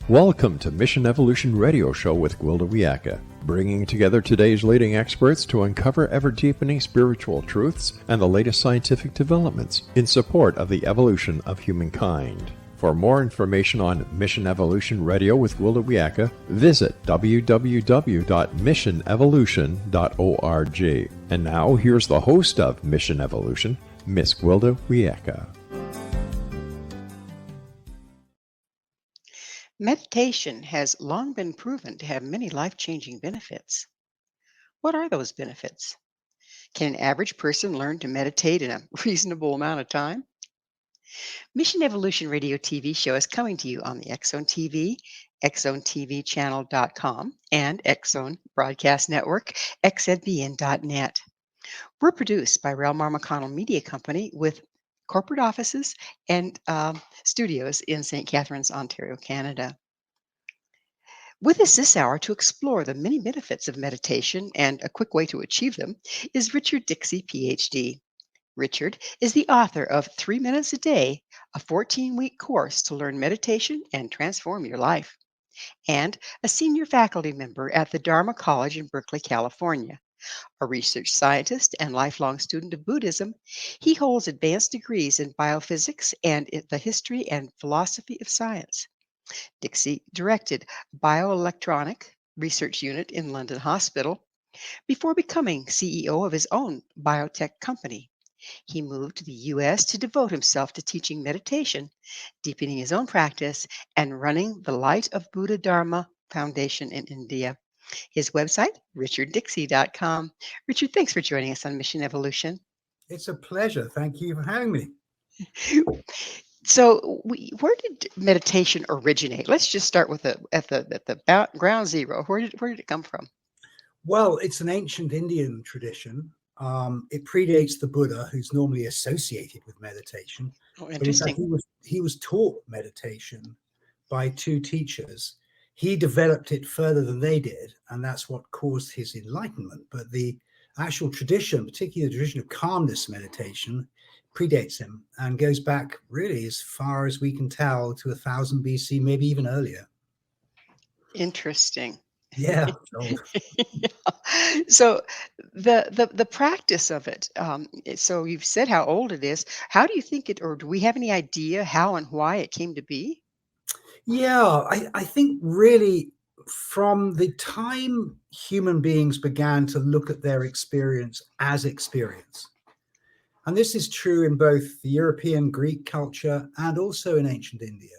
Welcome to Mission Evolution Radio Show with Gwilda Wiyaka, bringing together today's leading experts to uncover ever-deepening spiritual truths and the latest scientific developments in support of the evolution of humankind. For more information on Mission Evolution Radio with Gwilda Wiyaka, visit www.missionevolution.org. And now, here's the host of Mission Evolution, Miss Gwilda Wiyaka. Meditation has long been proven to have many life-changing benefits. What are those benefits? Can an average person learn to meditate in a reasonable amount of time? Mission Evolution Radio TV show is coming to you on the X-Zone TV, xzonetvchannel.com, and X-Zone Broadcast Network, xzbn.net. We're produced by Relmar McConnell Media Company with corporate offices and studios in St. Catharines, Ontario, Canada. With us this hour to explore the many benefits of meditation and a quick way to achieve them is Richard Dixey, PhD. Richard is the author of 3 Minutes a Day, a 14-week course to learn meditation and transform your life, and a senior faculty member at the Dharma College in Berkeley, California. A research scientist and lifelong student of Buddhism, he holds advanced degrees in biophysics and in the history and philosophy of science. Dixey directed bioelectronic research unit in London Hospital before becoming CEO of his own biotech company. He moved to the U.S. to devote himself to teaching meditation, deepening his own practice, and running the Light of Buddhadharma Foundation in India. His website, richarddixey.com. Richard, thanks for joining us on Mission Evolution. It's a pleasure. Thank you for having me. So, where did meditation originate? Let's just start with at the ground zero. Where did it come from? Well, it's an ancient Indian tradition. It predates the Buddha, who's normally associated with meditation. Oh, interesting. But in fact, he was taught meditation by two teachers. He developed it further than they did, and that's what caused his enlightenment. But the actual tradition, particularly the tradition of calmness meditation, predates him and goes back really as far as we can tell to 1000 BC, maybe even earlier. Interesting. Yeah. So the practice of it. So you've said how old it is. How do you think it, or do we have any idea how and why it came to be? Yeah, I think really from the time human beings began to look at their experience as experience, and this is true in both the European Greek culture and also in ancient India,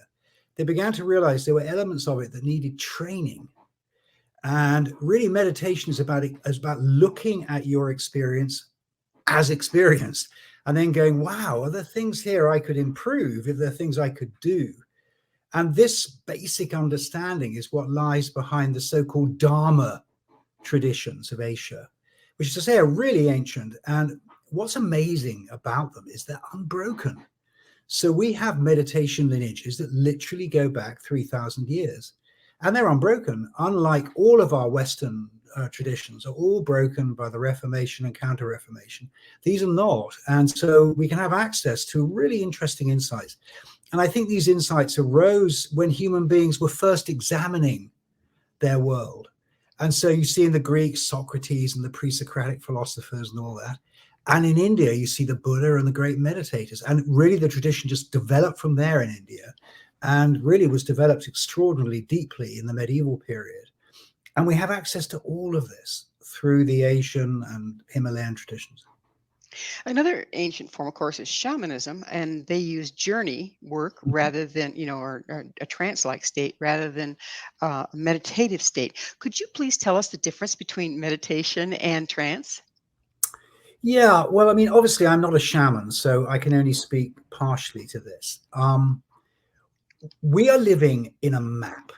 they began to realize there were elements of it that needed training. And really meditation is about looking at your experience as experienced and then going, wow, are there things here I could improve? Are there things I could do? And this basic understanding is what lies behind the so-called Dharma traditions of Asia, which is to say are really ancient. And what's amazing about them is they're unbroken. So we have meditation lineages that literally go back 3,000 years. And they're unbroken, unlike all of our Western traditions are all broken by the Reformation and Counter-Reformation. These are not. And so we can have access to really interesting insights. And I think these insights arose when human beings were first examining their world. And so you see in the Greeks, Socrates and the pre-Socratic philosophers and all that. And in India, you see the Buddha and the great meditators. And really the tradition just developed from there in India and really was developed extraordinarily deeply in the medieval period. And we have access to all of this through the Asian and Himalayan traditions. Another ancient form, of course, is shamanism, and they use journey work rather than, or a trance-like state rather than a meditative state. Could you please tell us the difference between meditation and trance? Yeah, well, I mean, obviously, I'm not a shaman, so I can only speak partially to this. We are living in a map.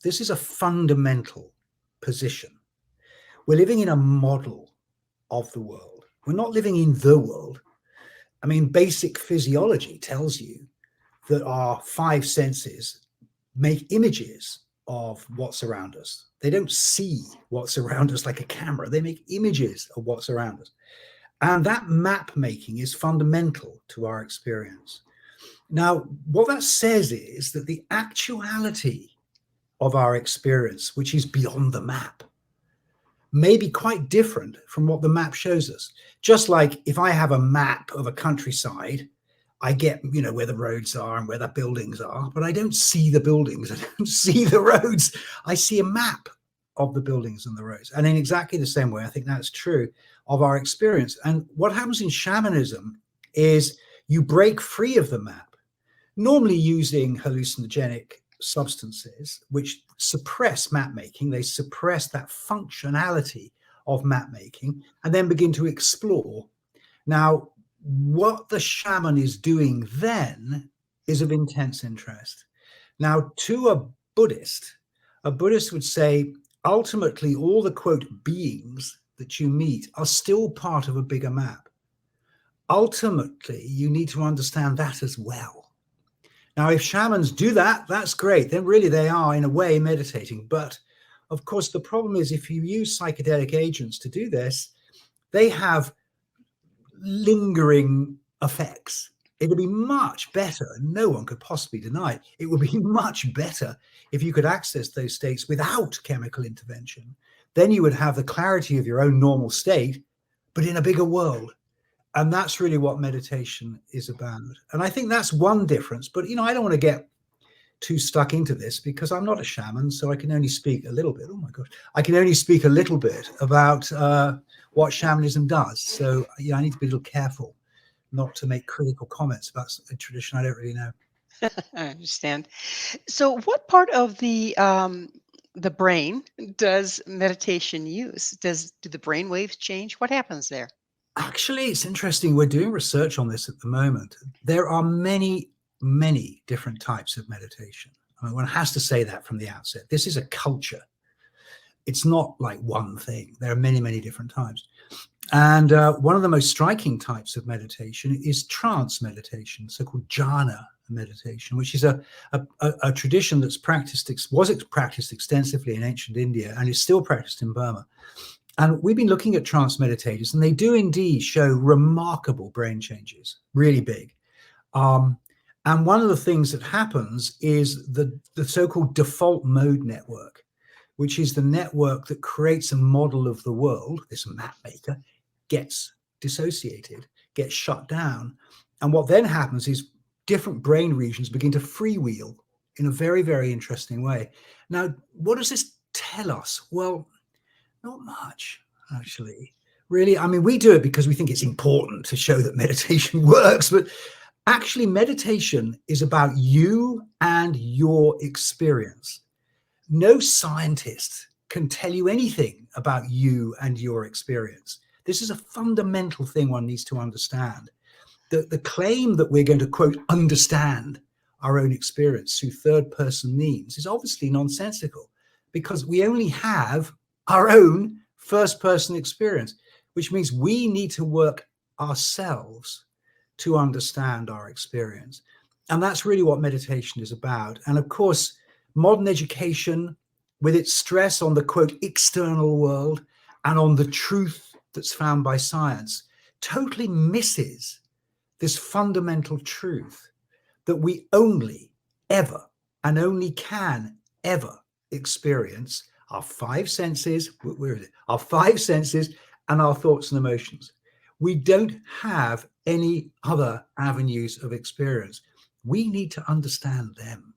This is a fundamental position. We're living in a model of the world. We're not living in the world. I mean, basic physiology tells you that our five senses make images of what's around us. They don't see what's around us like a camera. They make images of what's around us. And that map making is fundamental to our experience. Now, what that says is that the actuality of our experience, which is beyond the map, may be quite different from what the map shows us. Just like if I have a map of a countryside, I get, where the roads are and where the buildings are, but I don't see the buildings. I don't see the roads. I see a map of the buildings and the roads. And in exactly the same way, I think that's true of our experience. And what happens in shamanism is you break free of the map, normally using hallucinogenic substances, which suppress map making. They suppress that functionality of map making and then begin to explore. Now, what the shaman is doing then is of intense interest. Now, to a Buddhist would say, ultimately, all the, quote, beings that you meet are still part of a bigger map. Ultimately, you need to understand that as well. Now, if shamans do that, that's great. Then really they are, in a way, meditating. But, of course, the problem is if you use psychedelic agents to do this, they have lingering effects. It would be much better, and no one could possibly deny it, it would be much better if you could access those states without chemical intervention. Then you would have the clarity of your own normal state, but in a bigger world. And that's really what meditation is about. And I think that's one difference. But, I don't want to get too stuck into this because I'm not a shaman, so I can only speak a little bit. Oh, my God. I can only speak a little bit about what shamanism does. So, I need to be a little careful not to make critical comments about a tradition I don't really know. I understand. So, what part of the brain does meditation use? Do the brain waves change? What happens there? Actually, it's interesting. We're doing research on this at the moment. There are many, many different types of meditation. I mean, one has to say that from the outset. This is a culture. It's not like one thing. There are many, many different types. And one of the most striking types of meditation is trance meditation, so-called jhana meditation, which is a tradition that's was practiced extensively in ancient India and is still practiced in Burma. And we've been looking at trance meditators, and they do indeed show remarkable brain changes, really big. And one of the things that happens is the so-called default mode network, which is the network that creates a model of the world, this map maker, gets dissociated, gets shut down. And what then happens is different brain regions begin to freewheel in a very, very interesting way. Now, what does this tell us? Well, not much, actually. Really, I mean, we do it because we think it's important to show that meditation works, but actually meditation is about you and your experience. No scientist can tell you anything about you and your experience. This is a fundamental thing one needs to understand. The claim that we're going to, quote, understand our own experience through third-person means is obviously nonsensical because we only have our own first-person experience, which means we need to work ourselves to understand our experience. And that's really what meditation is about. And of course, modern education, with its stress on the, quote, external world and on the truth that's found by science, totally misses this fundamental truth that we only ever and only can ever experience our five senses, our five senses and our thoughts and emotions. We don't have any other avenues of experience. We need to understand them.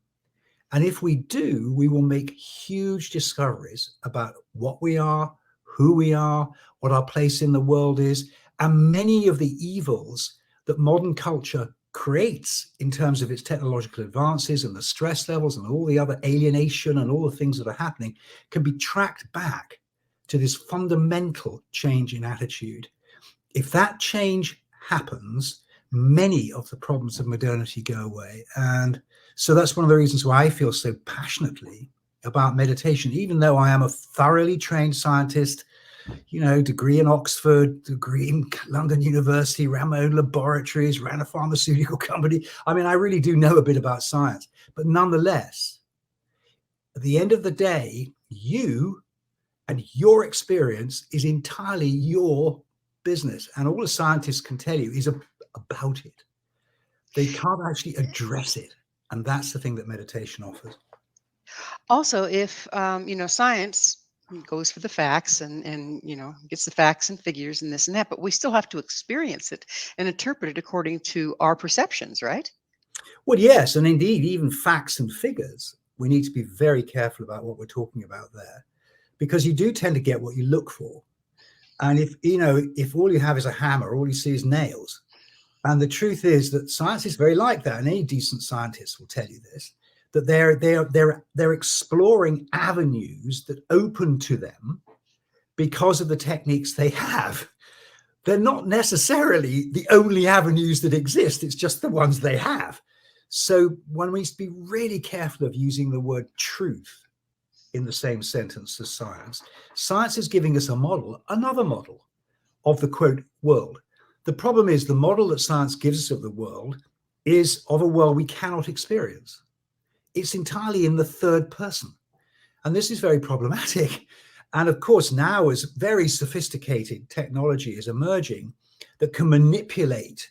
And if we do, we will make huge discoveries about what we are, who we are, what our place in the world is, and many of the evils that modern culture creates in terms of its technological advances and the stress levels and all the other alienation and all the things that are happening can be tracked back to this fundamental change in attitude. If that change happens, many of the problems of modernity go away. And so that's one of the reasons why I feel so passionately about meditation, even though I am a thoroughly trained scientist, degree in Oxford, degree in London University, ran my own laboratories, ran a pharmaceutical company. I mean, I really do know a bit about science, but nonetheless, at the end of the day, you and your experience is entirely your business. And all the scientists can tell you is about it. They can't actually address it. And that's the thing that meditation offers. Also, if science goes for the facts and gets the facts and figures and this and that, but we still have to experience it and interpret it according to our perceptions, right? Well, yes, and indeed, even facts and figures, we need to be very careful about what we're talking about there, because you do tend to get what you look for. And if all you have is a hammer, all you see is nails. And the truth is that science is very like that, and any decent scientist will tell you this, that they're exploring avenues that open to them because of the techniques they have. They're not necessarily the only avenues that exist. It's just the ones they have. So one needs to be really careful of using the word truth in the same sentence as science. Science is giving us a model, another model of the quote world. The problem is the model that science gives us of the world is of a world we cannot experience. It's entirely in the third person. And this is very problematic. And of course, now as very sophisticated technology is emerging that can manipulate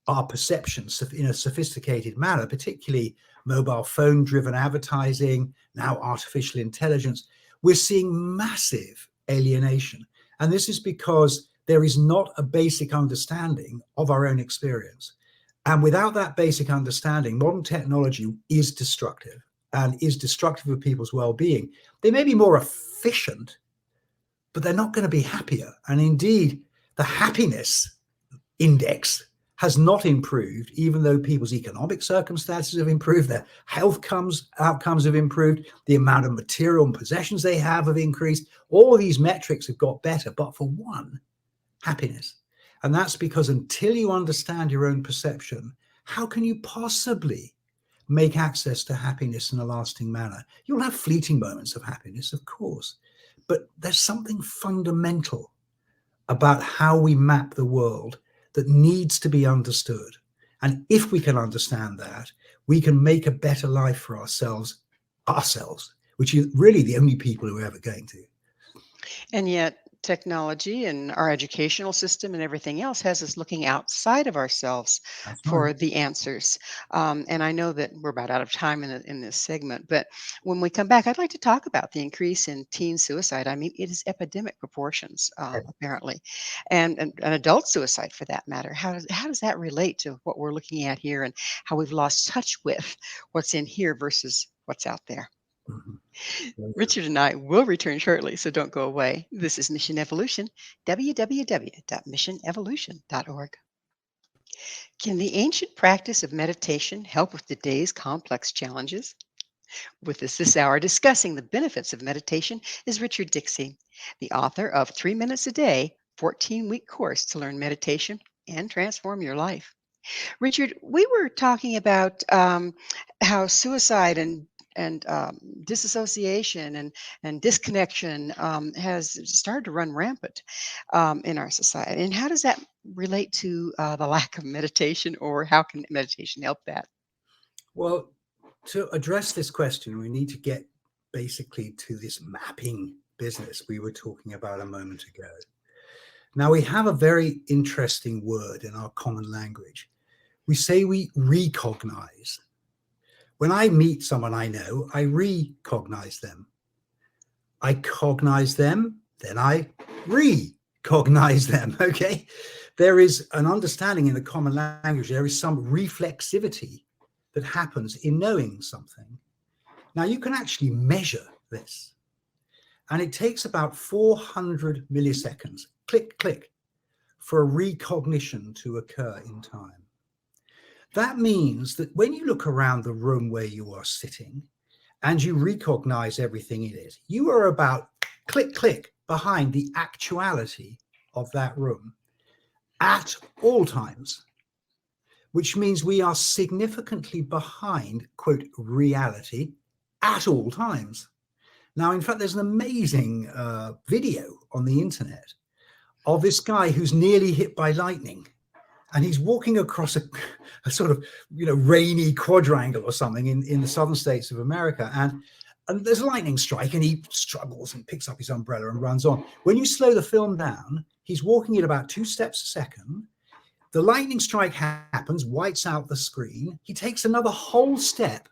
our perceptions in a sophisticated manner, particularly mobile phone driven advertising, now artificial intelligence, we're seeing massive alienation. And this is because there is not a basic understanding of our own experience. And without that basic understanding, modern technology is destructive and is destructive of people's well-being. They may be more efficient, but they're not going to be happier. And indeed, the happiness index has not improved, even though people's economic circumstances have improved, their health outcomes have improved, the amount of material and possessions they have increased. All these metrics have got better, but for one, happiness. And that's because until you understand your own perception, how can you possibly make access to happiness in a lasting manner? You'll have fleeting moments of happiness, of course, but there's something fundamental about how we map the world that needs to be understood. And if we can understand that, we can make a better life for ourselves, which is really the only people who are ever going to. And yet, technology and our educational system and everything else has us looking outside of ourselves That's for right. the answers. And I know that we're about out of time in this segment, but when we come back, I'd like to talk about the increase in teen suicide. I mean, it is epidemic proportions, apparently, and adult suicide for that matter. How does that relate to what we're looking at here and how we've lost touch with what's in here versus what's out there? Mhm. Richard and I will return shortly, so don't go away. This is Mission Evolution, www.missionevolution.org. Can the ancient practice of meditation help with today's complex challenges? With us this hour discussing the benefits of meditation is Richard Dixey, the author of 3 Minutes a Day, 14-week course to learn meditation and transform your life. Richard, we were talking about how suicide and disassociation and disconnection has started to run rampant in our society. And how does that relate to the lack of meditation, or how can meditation help that? Well, to address this question, we need to get basically to this mapping business we were talking about a moment ago. Now, we have a very interesting word in our common language. We say we recognize. When I meet someone I know, I recognize them. I cognize them, then I recognize them, okay? There is an understanding in the common language. There is some reflexivity that happens in knowing something. Now, you can actually measure this. And it takes about 400 milliseconds, click, click, for a recognition to occur in time. That means that when you look around the room where you are sitting and you recognize everything in it, you are about click, click behind the actuality of that room at all times, which means we are significantly behind, quote, reality at all times. Now, in fact, there's an amazing video on the internet of this guy who's nearly hit by lightning. And he's walking across a sort of, rainy quadrangle or something in the southern states of America. And there's a lightning strike and he struggles and picks up his umbrella and runs on. When you slow the film down, he's walking at about 2 steps a second. The lightning strike happens, whites out the screen. He takes another whole step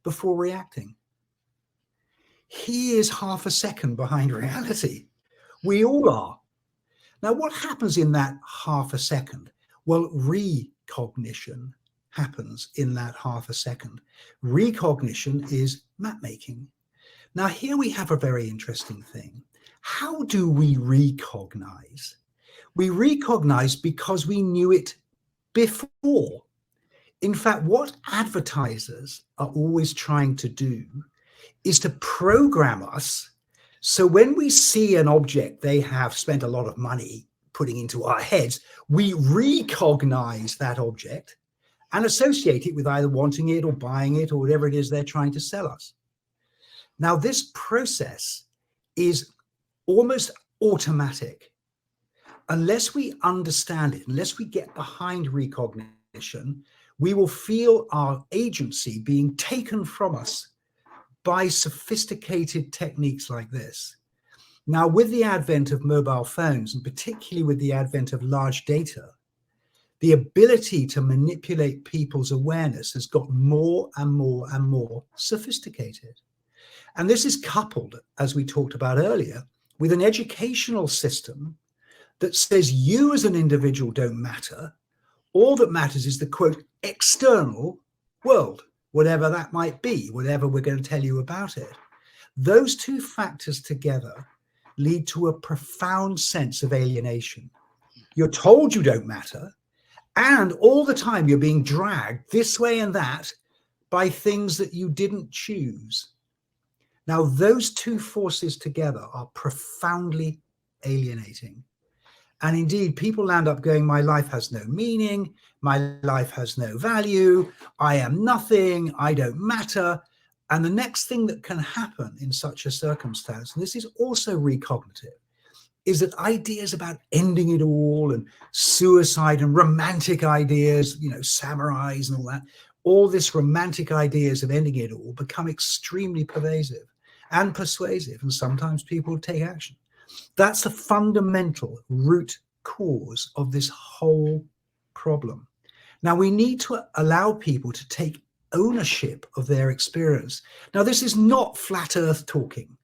before reacting. he is half a second behind reality. We all are. Now, what happens in that half a second? Well, recognition happens in that half a second. Recognition is map making. Now, here we have a very interesting thing. How do we recognize? We recognize because we knew it before. In fact, what advertisers are always trying to do is to program us. So when we see an object they have spent a lot of money putting into our heads, we recognize that object and associate it with either wanting it or buying it or whatever it is they're trying to sell us. Now, this process is almost automatic. Unless we understand it, unless we get behind recognition, we will feel our agency being taken from us by sophisticated techniques like this. Now, with the advent of mobile phones, and particularly with the advent of large data, the ability to manipulate people's awareness has got more and more and more sophisticated. And this is coupled, as we talked about earlier, with an educational system that says you as an individual don't matter. All that matters is the, quote, external world, whatever that might be, whatever we're going to tell you about it. Those two factors together lead to a profound sense of alienation. You're told you don't matter, and all the time you're being dragged this way and that by things that you didn't choose. Now, those two forces together are profoundly alienating. And indeed, people land up going, my life has no meaning, my life has no value, I am nothing, I don't matter. And the next thing that can happen in such a circumstance, and this is also recognitive, is that ideas about ending it all and suicide and romantic ideas, you know, samurais and all this romantic ideas of ending it all become extremely pervasive and persuasive, and sometimes people take action. That's the fundamental root cause of this whole problem. Now, we need to allow people to take ownership of their experience. Now, this is not flat earth talking.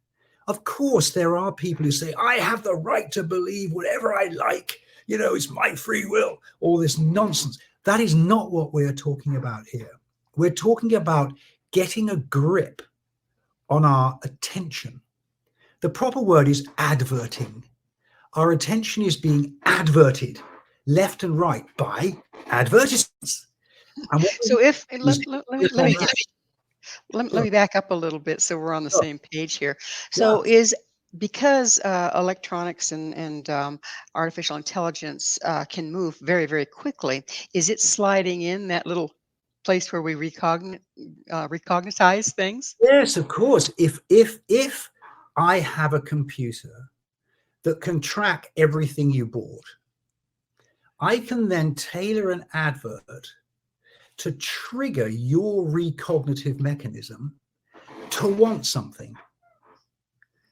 Of course, there are people who say, I have the right to believe whatever I like, you know, it's my free will, all this nonsense. That is not what we're talking about here. We're talking about getting a grip on our attention. The proper word is adverting. Our attention is being adverted left and right by advertisements. And so if let me back up a little bit so we're on the same page here. So is because electronics and artificial intelligence can move very, very quickly, is it sliding in that little place where we recognize things? Yes, of course. If I have a computer that can track everything you bought, I can then tailor an advert to trigger your recognitive mechanism to want something.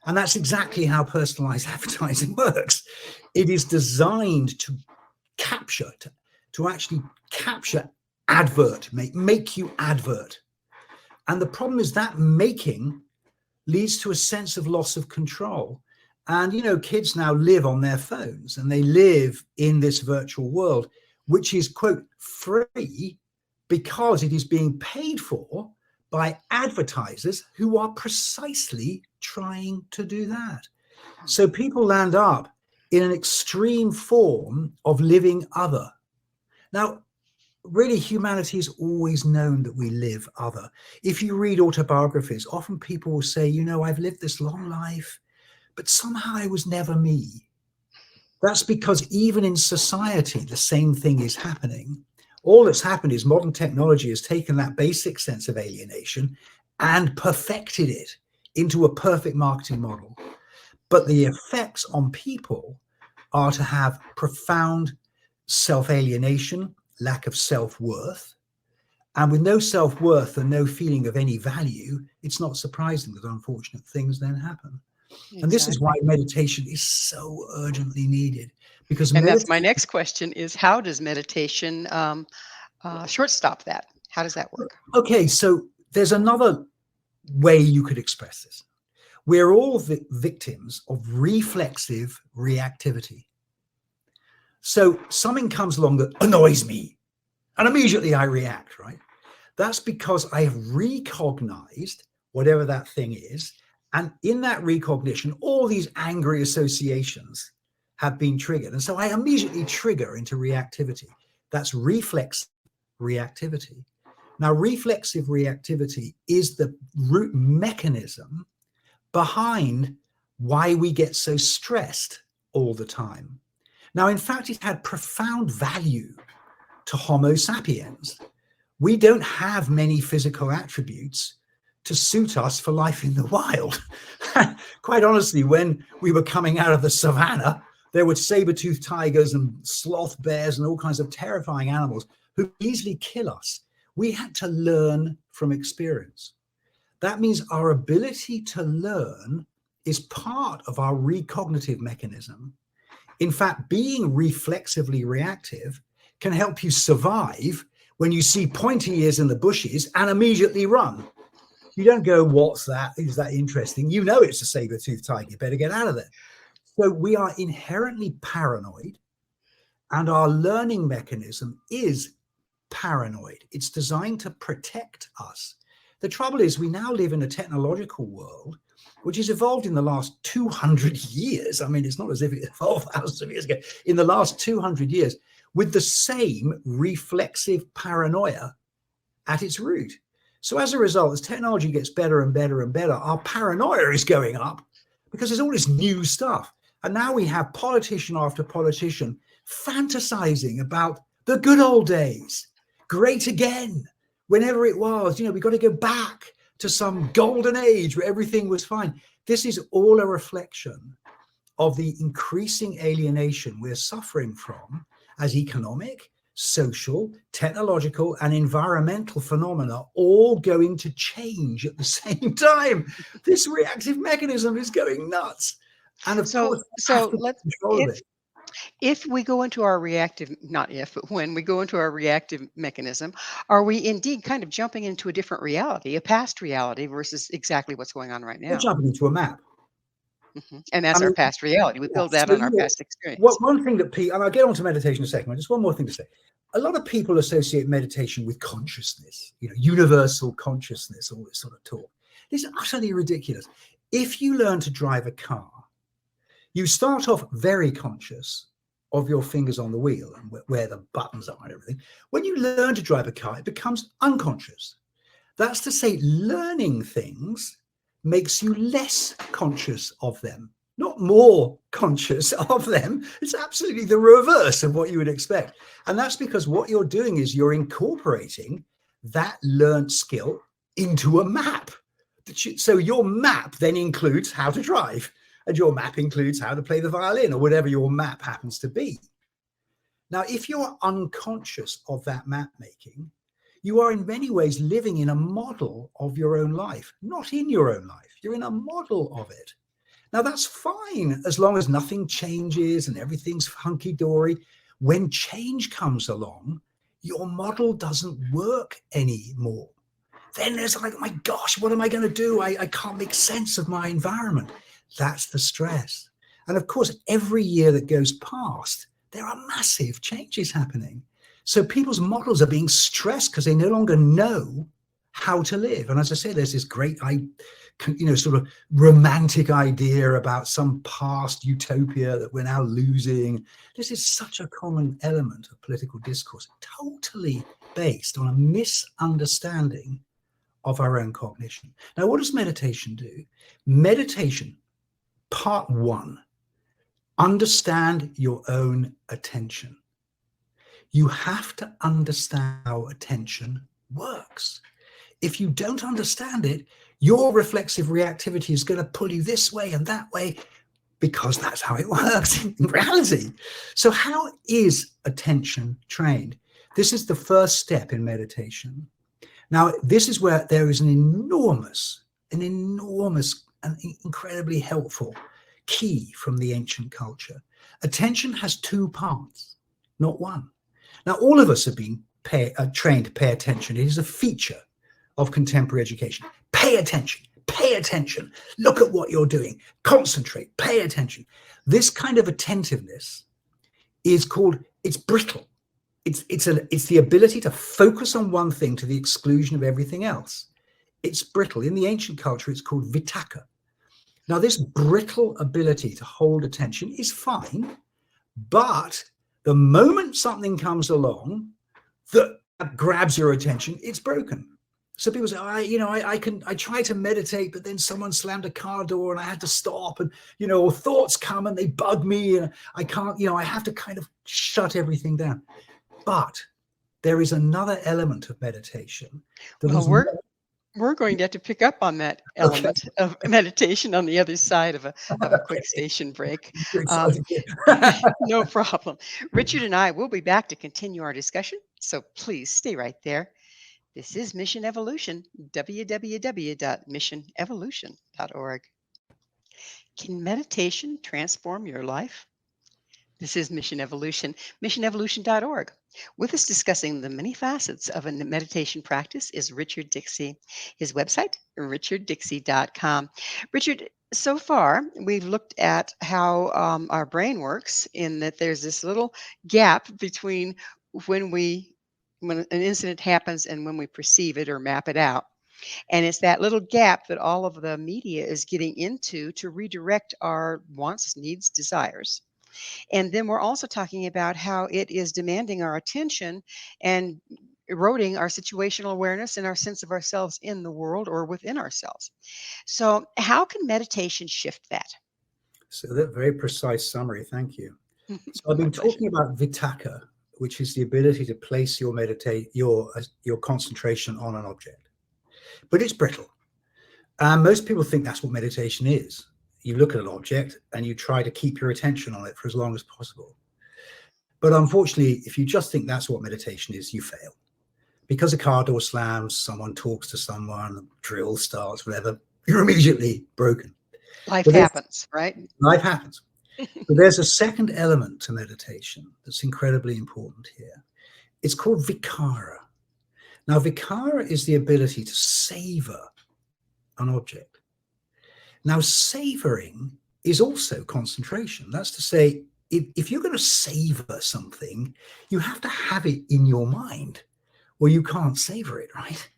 And that's exactly how personalized advertising works. It is designed to capture, to actually capture advert, make you advert. And the problem is that making leads to a sense of loss of control. And, you know, kids now live on their phones and they live in this virtual world, which is, quote, free because it is being paid for by advertisers who are precisely trying to do that. So people land up in an extreme form of living other. Now, really, humanity has always known that we live other. If you read autobiographies, often people will say, you know, I've lived this long life, but somehow I was never me. That's because even in society, the same thing is happening. All that's happened is modern technology has taken that basic sense of alienation and perfected it into a perfect marketing model. But the effects on people are to have profound self-alienation, lack of self-worth. And with no self-worth and no feeling of any value, it's not surprising that unfortunate things then happen. Exactly. And this is why meditation is so urgently needed. Because that's my next question is, how does meditation shortstop that? How does that work? Okay, so there's another way you could express this. We're all victims of reflexive reactivity. So something comes along that annoys me, and immediately I react, right? That's because I have recognized whatever that thing is. And in that recognition, all these angry associations have been triggered. And so I immediately trigger into reactivity. That's reflex reactivity. Now, reflexive reactivity is the root mechanism behind why we get so stressed all the time. Now, in fact, it had profound value to Homo sapiens. We don't have many physical attributes to suit us for life in the wild. Quite honestly, when we were coming out of the savannah, there were saber-toothed tigers and sloth bears and all kinds of terrifying animals who easily kill us. We had to learn from experience. That means our ability to learn is part of our recognitive mechanism. In fact, being reflexively reactive can help you survive when you see pointy ears in the bushes and immediately run. You don't go, what's that? Is that interesting? You know it's a saber-toothed tiger. You better get out of there. So we are inherently paranoid, and our learning mechanism is paranoid. It's designed to protect us. The trouble is we now live in a technological world which has evolved in the last 200 years. I mean, it's not as if it evolved thousands of years ago. In the last 200 years, with the same reflexive paranoia at its root. So as a result, as technology gets better and better and better, our paranoia is going up because there's all this new stuff. And now we have politician after politician fantasizing about the good old days, great again, whenever it was. We've got to go back to some golden age where everything was fine. This is all a reflection of the increasing alienation we're suffering from as economic, social, technological, and environmental phenomena all going to change at the same time. This reactive mechanism is going nuts. And of course, let's if we go into our reactive, not if, but when we go into our reactive mechanism, are we indeed kind of jumping into a different reality, a past reality versus exactly what's going on right now? We're jumping into a map. And that's our past reality. We build that on our past experience. One thing that and I'll get on to meditation in a second, but just one more thing to say. A lot of people associate meditation with consciousness, universal consciousness, all this sort of talk. This is utterly ridiculous. If you learn to drive a car, you start off very conscious of your fingers on the wheel and where the buttons are and everything. When you learn to drive a car, it becomes unconscious. That's to say, learning things makes you less conscious of them, not more conscious of them. It's absolutely the reverse of what you would expect. And that's because what you're doing is you're incorporating that learned skill into a map. So your map then includes how to drive, and your map includes how to play the violin or whatever your map happens to be. Now, if you're unconscious of that map making, you are in many ways living in a model of your own life, not in your own life. You're in a model of it. Now, that's fine as long as nothing changes and everything's hunky-dory. When change comes along, your model doesn't work anymore. Then there's like, oh my gosh, what am I going to do? I can't make sense of my environment. That's the stress. And of course, every year that goes past, there are massive changes happening. So people's models are being stressed because they no longer know how to live. And as I say, there's this great, sort of romantic idea about some past utopia that we're now losing. This is such a common element of political discourse, totally based on a misunderstanding of our own cognition. Now, what does meditation do? Meditation, part one, understand your own attention. You have to understand how attention works. If you don't understand it, your reflexive reactivity is going to pull you this way and that way because that's how it works in reality. So how is attention trained? This is the first step in meditation. Now, this is where there is an enormous and incredibly helpful key from the ancient culture. Attention has two parts, not one. Now, all of us have been trained to pay attention. It is a feature of contemporary education. Pay attention, pay attention, look at what you're doing, concentrate, pay attention. This kind of attentiveness is called, it's brittle. It's the ability to focus on one thing to the exclusion of everything else. It's brittle. In the ancient culture, it's called vitaka. Now, this brittle ability to hold attention is fine, but the moment something comes along that grabs your attention, it's broken. So people say, I try to meditate, but then someone slammed a car door and I had to stop, and, or thoughts come and they bug me and I can't, I have to kind of shut everything down. But there is another element of meditation. We're going to have to pick up on that element of meditation on the other side of a quick station break. No problem. Richard and I will be back to continue our discussion, so please stay right there. This is Mission Evolution, www.missionevolution.org. Can meditation transform your life? This is Mission Evolution, missionevolution.org. With us discussing the many facets of a meditation practice is Richard Dixey. His website, richarddixey.com. Richard, so far we've looked at how our brain works, in that there's this little gap between when an incident happens and when we perceive it or map it out. And it's that little gap that all of the media is getting into to redirect our wants, needs, desires. And then we're also talking about how it is demanding our attention and eroding our situational awareness and our sense of ourselves in the world or within ourselves. So how can meditation shift that? So that very precise summary. Thank you. So I've been talking about vitaka, which is the ability to place your concentration on an object. But it's brittle. Most people think that's what meditation is. You look at an object and you try to keep your attention on it for as long as possible. But unfortunately, if you just think that's what meditation is, you fail. Because a car door slams, someone talks to someone, a drill starts, whatever, you're immediately broken. Life happens, right? Life happens. But there's a second element to meditation that's incredibly important here. It's called vikara. Now, vikara is the ability to savor an object. Now, savoring is also concentration. That's to say, if you're going to savor something, you have to have it in your mind, or you can't savor it, right?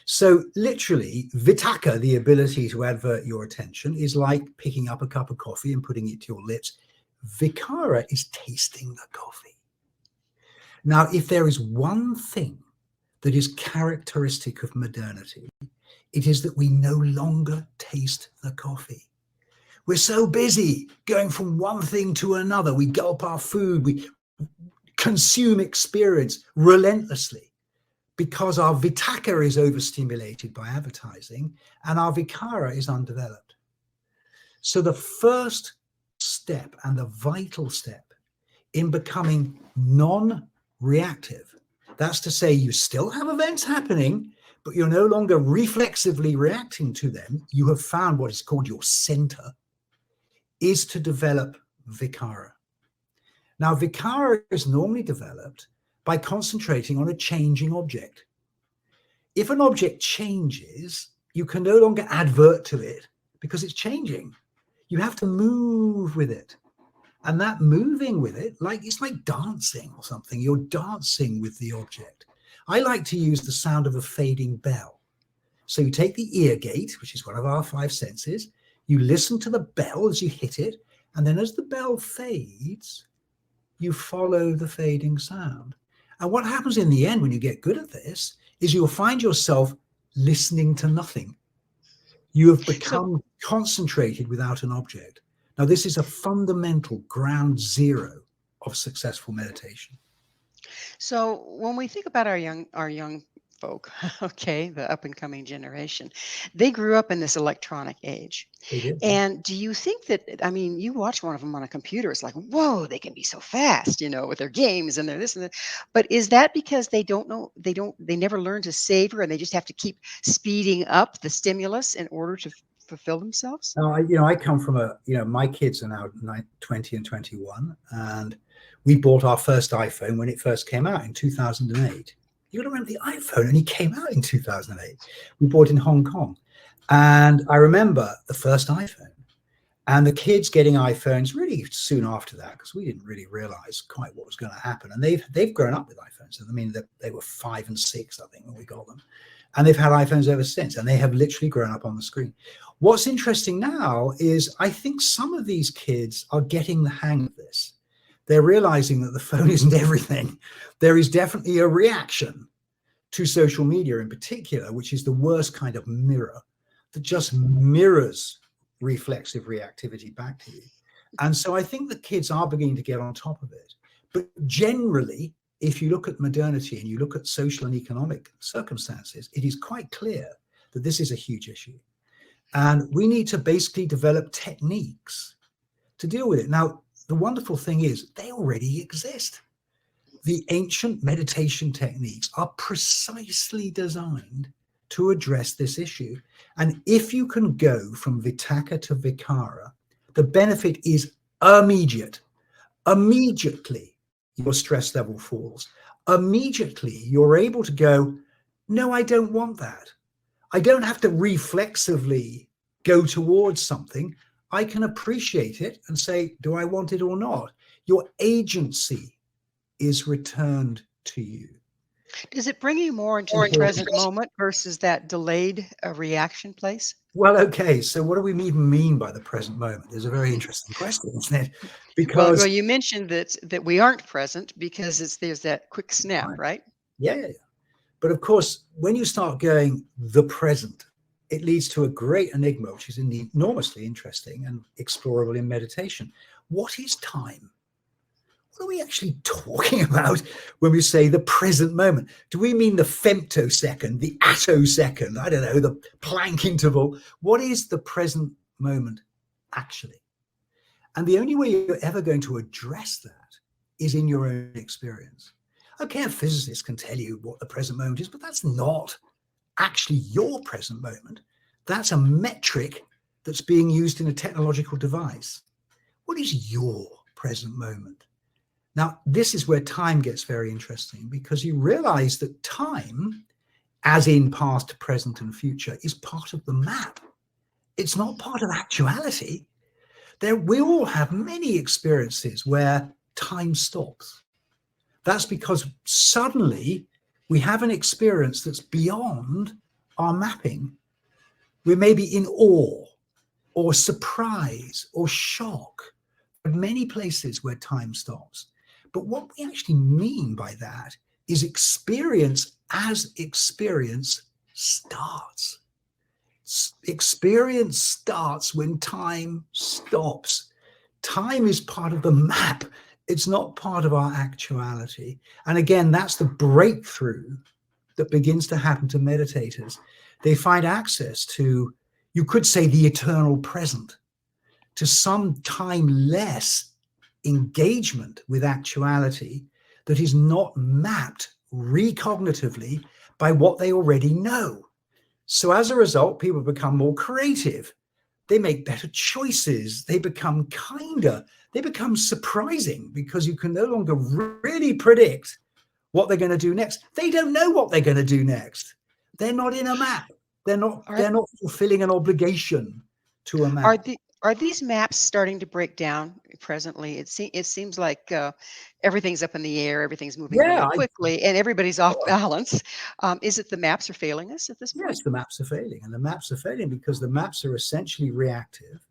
So literally, vitaka, the ability to avert your attention, is like picking up a cup of coffee and putting it to your lips. Vikara is tasting the coffee. Now, if there is one thing that is characteristic of modernity, it is that we no longer taste the coffee. We're so busy going from one thing to another. We gulp our food. We consume experience relentlessly because our vitaka is overstimulated by advertising and our vikara is undeveloped. So the first step and the vital step in becoming non-reactive, that's to say you still have events happening, but you're no longer reflexively reacting to them. You have found what is called your center, is to develop vikara. Now, vikara is normally developed by concentrating on a changing object. If an object changes, you can no longer advert to it because it's changing. You have to move with it. And that moving with it, it's like dancing or something. You're dancing with the object. I like to use the sound of a fading bell. So you take the ear gate, which is one of our five senses, you listen to the bell as you hit it, and then as the bell fades, you follow the fading sound. And what happens in the end when you get good at this is you'll find yourself listening to nothing. You have become concentrated without an object. Now, this is a fundamental ground zero of successful meditation. So when we think about our young folk, okay, the up and coming generation, they grew up in this electronic age. They did. And do you think that, you watch one of them on a computer, it's like, whoa, they can be so fast, with their games and their this and that. But is that because they never learn to savor and they just have to keep speeding up the stimulus in order to fulfill themselves? I come from my kids are now 20 and 21, and we bought our first iPhone when it first came out in 2008. You got to remember the iPhone only came out in 2008. We bought it in Hong Kong. And I remember the first iPhone and the kids getting iPhones really soon after that, because we didn't really realize quite what was going to happen. And they've grown up with iPhones. I mean, they were 5 and 6, I think, when we got them. And they've had iPhones ever since. And they have literally grown up on the screen. What's interesting now is I think some of these kids are getting the hang of this. They're realizing that the phone isn't everything. There is definitely a reaction to social media in particular, which is the worst kind of mirror that just mirrors reflexive reactivity back to you. And so I think the kids are beginning to get on top of it. But generally, if you look at modernity and you look at social and economic circumstances, it is quite clear that this is a huge issue. And we need to basically develop techniques to deal with it. Now, the wonderful thing is they already exist. The ancient meditation techniques are precisely designed to address this issue. And if you can go from Vitakka to Vikara, the benefit is immediate. Immediately, your stress level falls. Immediately, you're able to go, no, I don't want that. I don't have to reflexively go towards something. I can appreciate it and say, do I want it or not? Your agency is returned to you. Does it bring you more into the present moment versus that delayed reaction place? Well, okay. So what do we even mean by the present moment? There's a very interesting question, isn't it? Because well, you mentioned that we aren't present because there's that quick snap, right? Yeah. But of course, when you start going the present, it leads to a great enigma, which is enormously interesting and explorable in meditation. What is time? What are we actually talking about when we say the present moment? Do we mean the femtosecond, the attosecond, I don't know, the Planck interval? What is the present moment actually? And the only way you're ever going to address that is in your own experience. Okay, a physicist can tell you what the present moment is, but that's not actually your present moment. That's a metric that's being used in a technological device. What is your present moment? Now, this is where time gets very interesting, because you realize that time, as in past, present, and future, is part of the map. It's not part of actuality. We all have many experiences where time stops. That's because suddenly we have an experience that's beyond our mapping. We may be in awe or surprise or shock. There are many places where time stops. But what we actually mean by that is experience as experience starts. Experience starts when time stops. Time is part of the map. It's not part of our actuality. And again, that's the breakthrough that begins to happen to meditators. They find access to, you could say, the eternal present, to some timeless engagement with actuality that is not mapped recognitively by what they already know. So as a result, people become more creative. They make better choices. They become kinder. They become surprising, because you can no longer really predict what they're going to do next. They don't know what they're going to do next. They're not in a map. They're not fulfilling an obligation to a map. Are these maps starting to break down presently? It seems like everything's up in the air, everything's moving really quickly, and everybody's off balance. Is it the maps are failing us at this point? Yes, the maps are failing. And the maps are failing because the maps are essentially reactive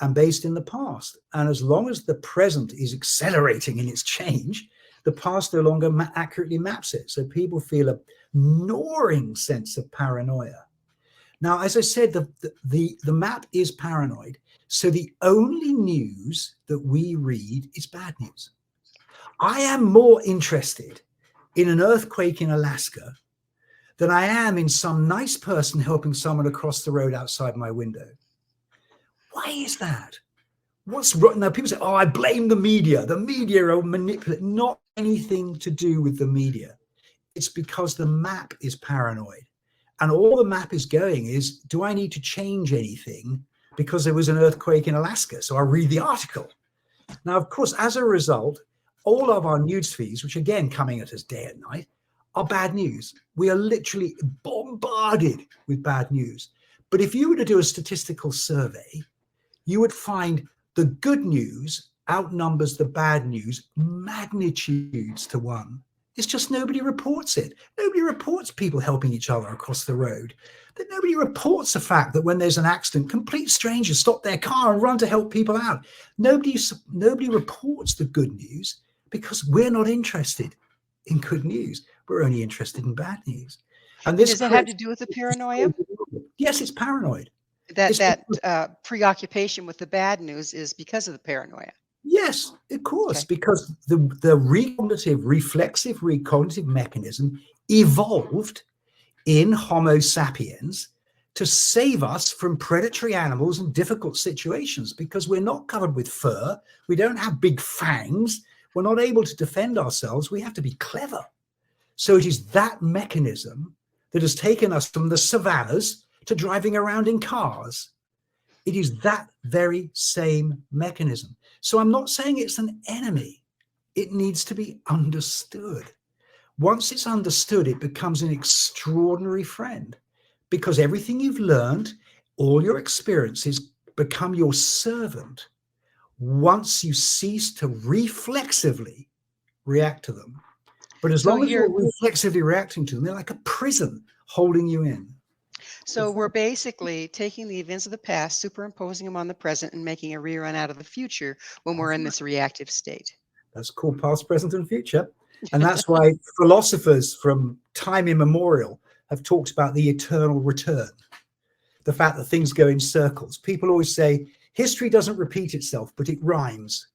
and based in the past. And as long as the present is accelerating in its change, the past no longer accurately maps it. So people feel a gnawing sense of paranoia. Now, as I said, the map is paranoid. So the only news that we read is bad news. I am more interested in an earthquake in Alaska than I am in some nice person helping someone across the road outside my window. Why is that? What's wrong? Now, people say, oh, I blame the media. The media are manipulating. Not anything to do with the media. It's because the map is paranoid. And all the map is going is, do I need to change anything because there was an earthquake in Alaska? So I read the article. Now, of course, as a result, all of our news feeds, which again coming at us day and night, are bad news. We are literally bombarded with bad news. But if you were to do a statistical survey, you would find the good news outnumbers the bad news magnitudes to one. It's just nobody reports it. Nobody reports people helping each other across the road. That nobody reports the fact that when there's an accident, complete strangers stop their car and run to help people out. Nobody reports the good news because we're not interested in good news. We're only interested in bad news. And this does that have to do with the paranoia? Yes, it's paranoid. That preoccupation with the bad news is because of the paranoia. Yes, of course, because the reflexive recognitive mechanism evolved in Homo sapiens to save us from predatory animals and difficult situations, because we're not covered with fur, we don't have big fangs, we're not able to defend ourselves, we have to be clever. So it is that mechanism that has taken us from the savannas to driving around in cars. It is that very same mechanism. So I'm not saying it's an enemy. It needs to be understood. Once it's understood, it becomes an extraordinary friend, because everything you've learned, all your experiences become your servant once you cease to reflexively react to them. But as long as you're reflexively reacting to them, they're like a prison holding you in. So we're basically taking the events of the past, superimposing them on the present, and making a rerun out of the future when we're in this reactive state. That's called past, present, and future. And that's why philosophers from time immemorial have talked about the eternal return, the fact that things go in circles. People always say, history doesn't repeat itself, but it rhymes.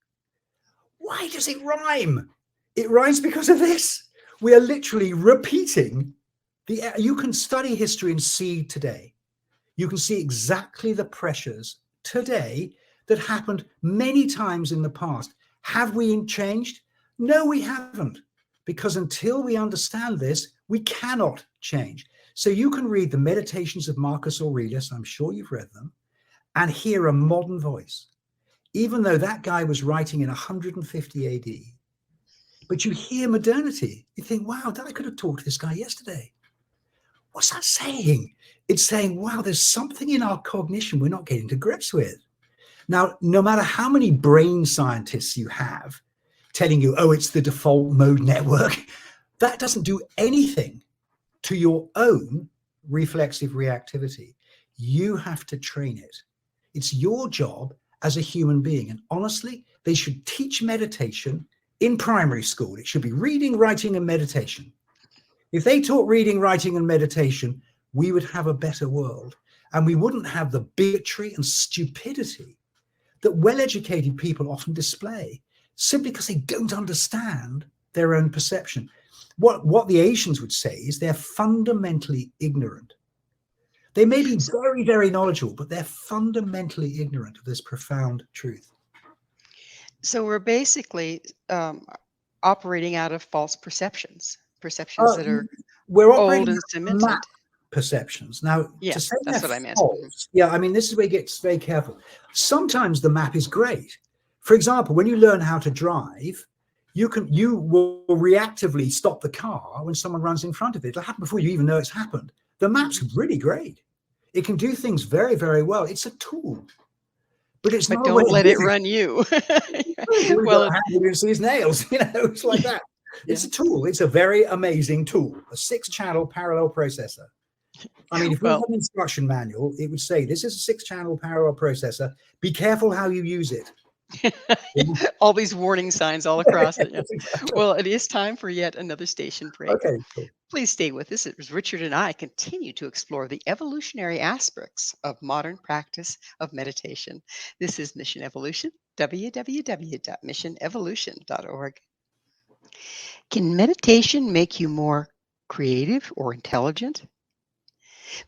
Why does it rhyme? It rhymes because of this. We are literally repeating. You can study history and see today. You can see exactly the pressures today that happened many times in the past. Have we changed? No, we haven't. Because until we understand this, we cannot change. So you can read the Meditations of Marcus Aurelius, I'm sure you've read them, and hear a modern voice, even though that guy was writing in 150 AD. But you hear modernity. You think, wow, I could have talked to this guy yesterday. What's that saying? It's saying, wow, there's something in our cognition we're not getting to grips with. Now, no matter how many brain scientists you have telling you, oh, it's the default mode network, that doesn't do anything to your own reflexive reactivity. You have to train it. It's your job as a human being. And honestly, they should teach meditation in primary school. It should be reading, writing, and meditation. If they taught reading, writing, and meditation, we would have a better world. And we wouldn't have the bigotry and stupidity that well-educated people often display, simply because they don't understand their own perception. What the Asians would say is they're fundamentally ignorant. They may be very, very knowledgeable, but they're fundamentally ignorant of this profound truth. So we're basically operating out of false perceptions that are old and cemented. Perceptions. Now, yes, to say that's what I meant. False, yeah, I mean, this is where it gets very careful. Sometimes the map is great. For example, when you learn how to drive, you will reactively stop the car when someone runs in front of it. It'll happen before you even know it's happened. The map's really great. It can do things very, very well. It's a tool. But don't let it run you. Well, you see his nails, it's like that. It's a tool. It's a very amazing tool, a 6-channel parallel processor. I mean, if we have an instruction manual, it would say, this is a 6-channel parallel processor. Be careful how you use it. All these warning signs all across it. Yeah. Well, it is time for yet another station break. Okay, cool. Please stay with us as Richard and I continue to explore the evolutionary aspects of modern practice of meditation. This is Mission Evolution, www.missionevolution.org. Can meditation make you more creative or intelligent?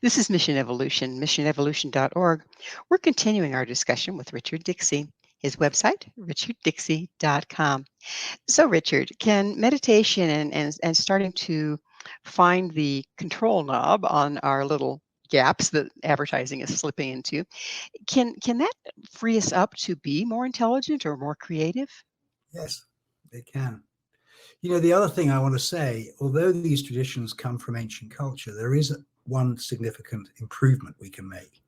This is Mission Evolution, missionevolution.org. We're continuing our discussion with Richard Dixey. His website, richarddixey.com. So, Richard, can meditation and starting to find the control knob on our little gaps that advertising is slipping into, can that free us up to be more intelligent or more creative? Yes, it can. The other thing I want to say, although these traditions come from ancient culture, there is one significant improvement we can make.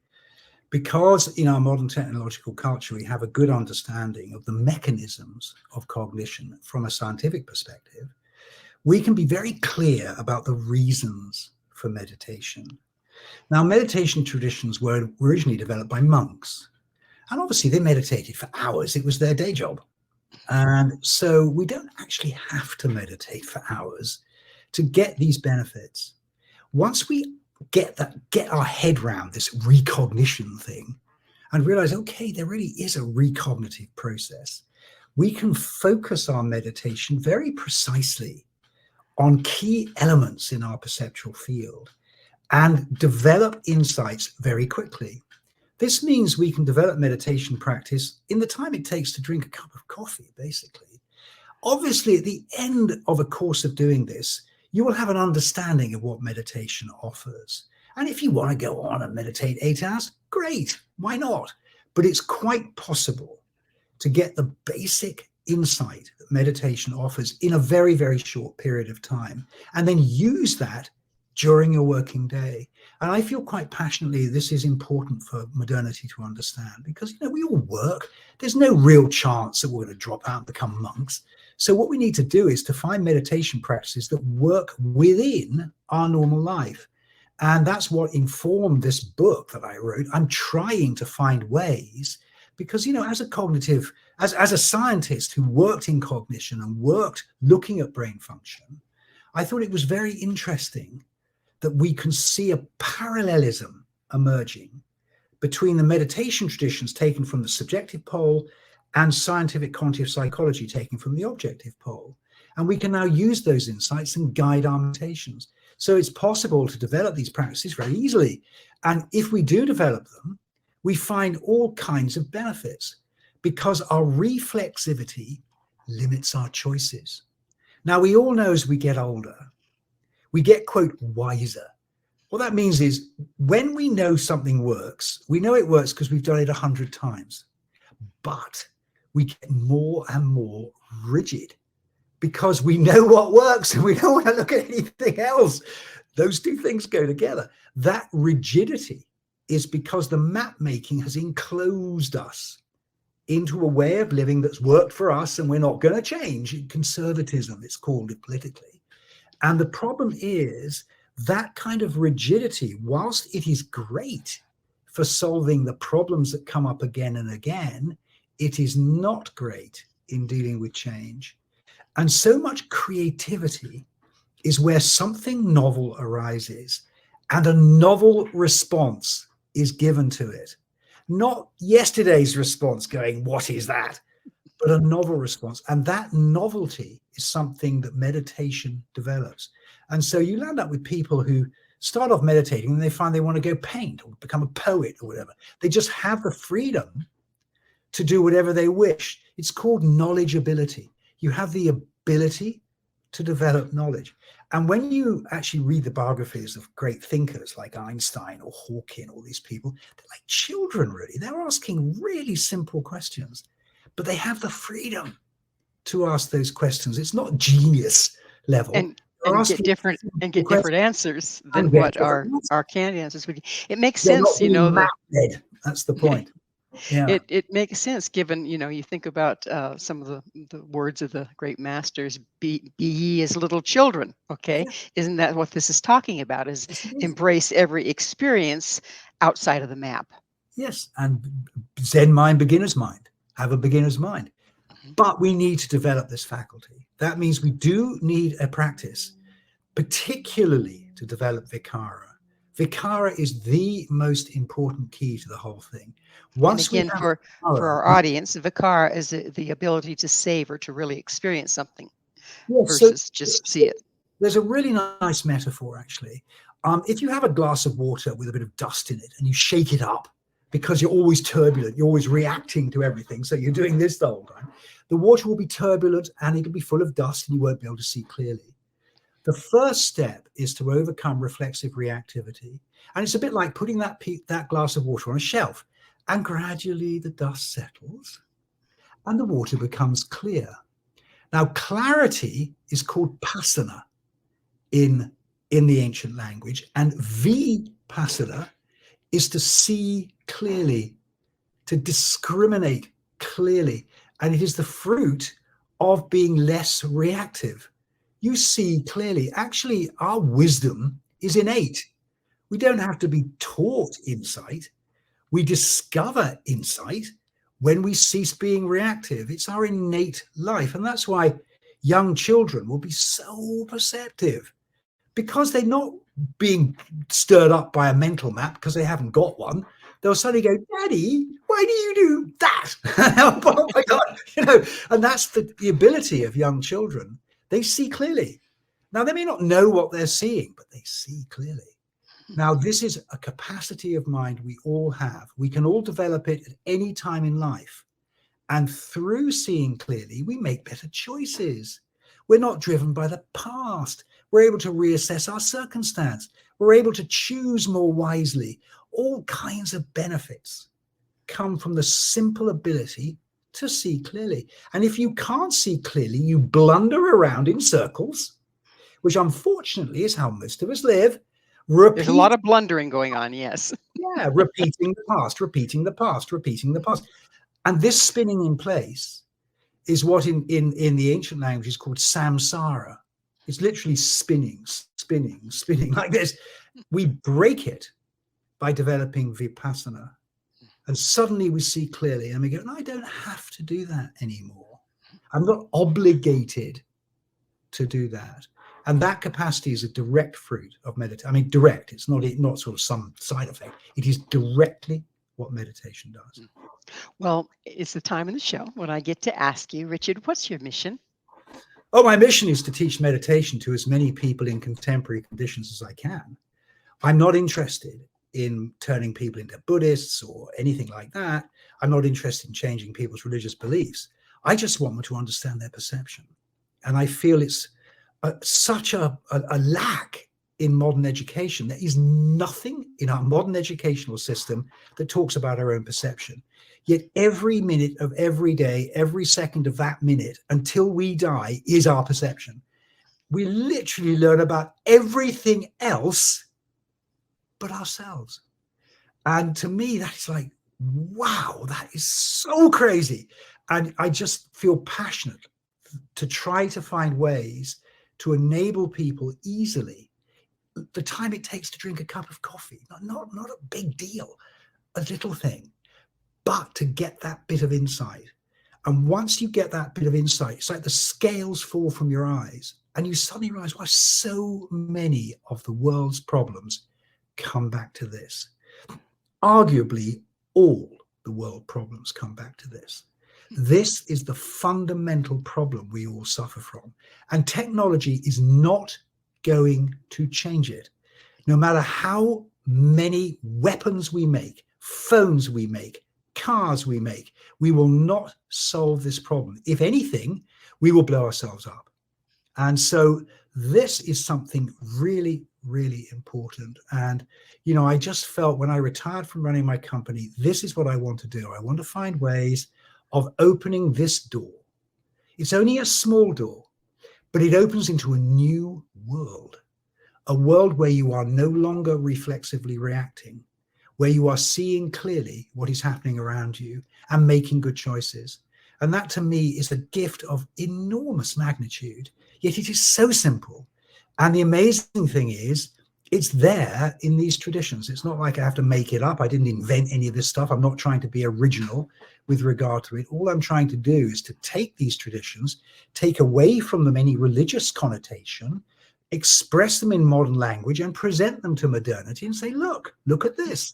Because in our modern technological culture, we have a good understanding of the mechanisms of cognition from a scientific perspective, we can be very clear about the reasons for meditation. Now, meditation traditions were originally developed by monks, and obviously they meditated for hours. It was their day job. And so we don't actually have to meditate for hours to get these benefits. Once we get our head around this recognition thing and realize, okay, there really is a recognitive process, we can focus our meditation very precisely on key elements in our perceptual field and develop insights very quickly. This means we can develop meditation practice in the time it takes to drink a cup of coffee, basically. Obviously, at the end of a course of doing this, you will have an understanding of what meditation offers. And if you want to go on and meditate 8 hours, great, why not? But it's quite possible to get the basic insight that meditation offers in a very, very short period of time, and then use that during your working day. And I feel quite passionately this is important for modernity to understand, because we all work. There's no real chance that we're going to drop out and become monks. So what we need to do is to find meditation practices that work within our normal life. And that's what informed this book that I wrote. I'm trying to find ways, because, as a scientist who worked in cognition and worked looking at brain function, I thought it was very interesting that we can see a parallelism emerging between the meditation traditions taken from the subjective pole and scientific cognitive psychology taken from the objective pole. And we can now use those insights and guide our meditations. So it's possible to develop these practices very easily. And if we do develop them, we find all kinds of benefits, because our reflexivity limits our choices. Now, we all know as we get older, we get, quote, wiser. What that means is when we know something works, we know it works because we've done it 100 times. But we get more and more rigid because we know what works and we don't want to look at anything else. Those two things go together. That rigidity is because the map making has enclosed us into a way of living that's worked for us and we're not going to change. Conservatism, it's called it politically. And the problem is that kind of rigidity, whilst it is great for solving the problems that come up again and again, it is not great in dealing with change. And so much creativity is where something novel arises and a novel response is given to it. Not yesterday's response going, what is that? But a novel response. And that novelty is something that meditation develops. And so you land up with people who start off meditating and they find they want to go paint or become a poet or whatever. They just have the freedom to do whatever they wish. It's called knowledgeability. You have the ability to develop knowledge. And when you actually read the biographies of great thinkers like Einstein or Hawking, all these people, they're like children, really. They're asking really simple questions, but they have the freedom to ask those questions. It's not genius level. And get different answers than what our canned answers would be. It makes sense, That's the point. Yeah. It makes sense given, you think about some of the words of the great masters, be ye as little children, okay? Yeah. Isn't that what this is talking about, is embrace every experience outside of the map? Yes, and Zen mind, beginner's mind. Have a beginner's mind. Mm-hmm. But we need to develop this faculty. That means we do need a practice, particularly to develop Vichara. Vichara is the most important key to the whole thing. Once and again, for our audience, Vichara is the ability to savor, to really experience something, versus just see it. There's a really nice metaphor, actually. If you have a glass of water with a bit of dust in it and you shake it up, because you're always turbulent, you're always reacting to everything, so you're doing this the whole time, the water will be turbulent and it'll be full of dust and you won't be able to see clearly. The first step is to overcome reflexive reactivity. And it's a bit like putting that glass of water on a shelf, and gradually the dust settles and the water becomes clear. Now, clarity is called pasana in in the ancient language, and vipassana is to see clearly, to discriminate clearly, and it is the fruit of being less reactive. You see clearly. Actually, our wisdom is innate. We don't have to be taught insight. We discover insight when we cease being reactive. It's our innate life. And that's why young children will be so perceptive, because they're not being stirred up by a mental map because they haven't got one. They'll suddenly go, Daddy, why do you do that? Oh my God, and that's the ability of young children. They see clearly. Now, they may not know what they're seeing, but they see clearly. Now, this is a capacity of mind we all have. We can all develop it at any time in life. And through seeing clearly, we make better choices. We're not driven by the past. We're able to reassess our circumstance. We're able to choose more wisely. All kinds of benefits come from the simple ability to see clearly. And if you can't see clearly, you blunder around in circles, which unfortunately is how most of us live. There's a lot of blundering going on, yes. Yeah, repeating the past, repeating the past, repeating the past. And this spinning in place is what in the ancient language is called samsara. It's literally spinning like this. We break it by developing vipassana. And suddenly we see clearly and we go, no, I don't have to do that anymore. I'm not obligated to do that. And that capacity is a direct fruit of meditation. I mean, direct. It's not sort of some side effect. It is directly what meditation does. Well, it's the time in the show when I get to ask you, Richard, what's your mission? Oh, my mission is to teach meditation to as many people in contemporary conditions as I can. I'm not interested in turning people into Buddhists or anything like that. I'm not interested in changing people's religious beliefs. I just want them to understand their perception. And I feel it's such a lack in modern education. There is nothing in our modern educational system that talks about our own perception. Yet every minute of every day, every second of that minute until we die is our perception. We literally learn about everything else but ourselves. And to me, that's like, wow, that is so crazy. And I just feel passionate to try to find ways to enable people easily the time it takes to drink a cup of coffee. Not a big deal, a little thing, but to get that bit of insight. And once you get that bit of insight, it's like the scales fall from your eyes and you suddenly realize why so many of the world's problems come back to this. Arguably, all the world problems come back to this. This is the fundamental problem we all suffer from. And technology is not going to change it. No matter how many weapons we make, phones we make, cars we make, we will not solve this problem. If anything, we will blow ourselves up. And so this is something really, really important. And, I just felt when I retired from running my company, this is what I want to do. I want to find ways of opening this door. It's only a small door, but it opens into a new world, a world where you are no longer reflexively reacting, where you are seeing clearly what is happening around you and making good choices. And that to me is a gift of enormous magnitude, yet it is so simple. And the amazing thing is, it's there in these traditions. It's not like I have to make it up. I didn't invent any of this stuff. I'm not trying to be original with regard to it. All I'm trying to do is to take these traditions, take away from them any religious connotation, express them in modern language and present them to modernity and say, look at this.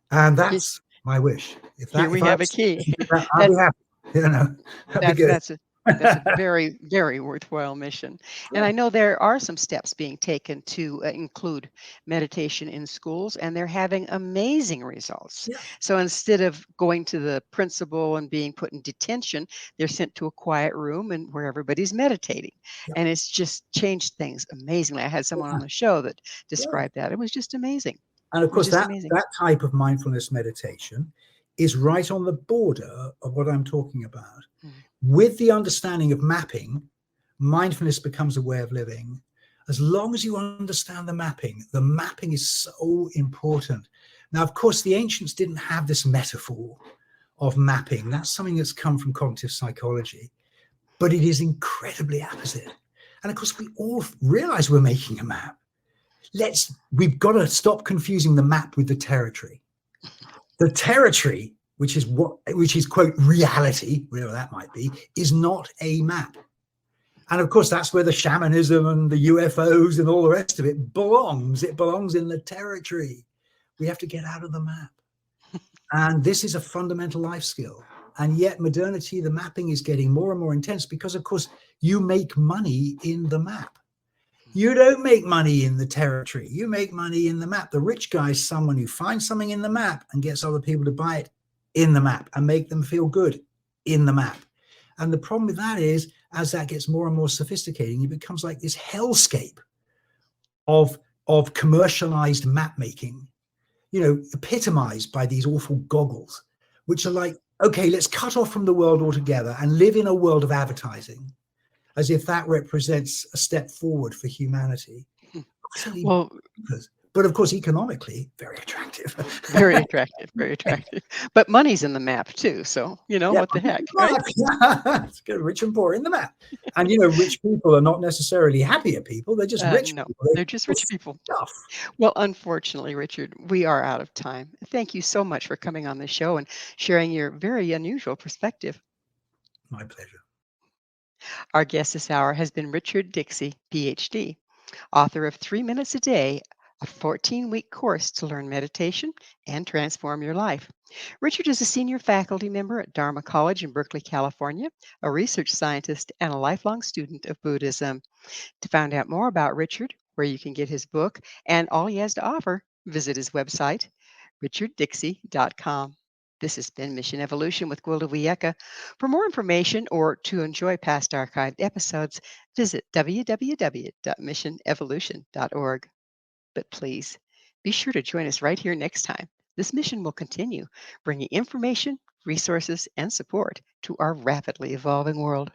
And that's my wish. Here we have a key. I'll be happy. That'd be good. That's a very, very worthwhile mission. And I know there are some steps being taken to include meditation in schools, and they're having amazing results. Yeah. So instead of going to the principal and being put in detention, they're sent to a quiet room and where everybody's meditating. Yeah. And it's just changed things amazingly. I had someone on the show that described that. It was just amazing. And of course, that type of mindfulness meditation is right on the border of what I'm talking about. With the understanding of mapping, mindfulness becomes a way of living. As long as you understand the mapping is so important. Now, of course, the ancients didn't have this metaphor of mapping. That's something that's come from cognitive psychology, but it is incredibly apposite. And of course, we all realize we're making a map. We've got to stop confusing the map with the territory. The territory, which is quote reality, whatever that might be, is not a map. And of course, that's where the shamanism and the UFOs and all the rest of it belongs. It belongs in the territory. We have to get out of the map. And this is a fundamental life skill. And yet modernity, the mapping is getting more and more intense because, of course, you make money in the map. You don't make money in the territory. You make money in the map. The rich guy is someone who finds something in the map and gets other people to buy it in the map and make them feel good in the map. And the problem with that is, as that gets more and more sophisticated, it becomes like this hellscape of commercialized map making, epitomized by these awful goggles, which are like, okay, let's cut off from the world altogether and live in a world of advertising, as if that represents a step forward for humanity. Well, but of course, economically, very attractive. Very attractive, very attractive. But money's in the map too, so what the heck, right? It's good, rich and poor in the map. And rich people are not necessarily happier people. They're just rich No, people. they're just rich people. Stuff. Well, unfortunately, Richard, we are out of time. Thank you so much for coming on the show and sharing your very unusual perspective. My pleasure. Our guest this hour has been Richard Dixey, PhD, author of 3 Minutes a Day, a 14-week course to learn meditation and transform your life. Richard is a senior faculty member at Dharma College in Berkeley, California, a research scientist, and a lifelong student of Buddhism. To find out more about Richard, where you can get his book and all he has to offer, visit his website, richarddixey.com. This has been Mission Evolution with Gwilda Wiyaka. For more information or to enjoy past archived episodes, visit www.missionevolution.org. But please, be sure to join us right here next time. This mission will continue, bringing information, resources, and support to our rapidly evolving world.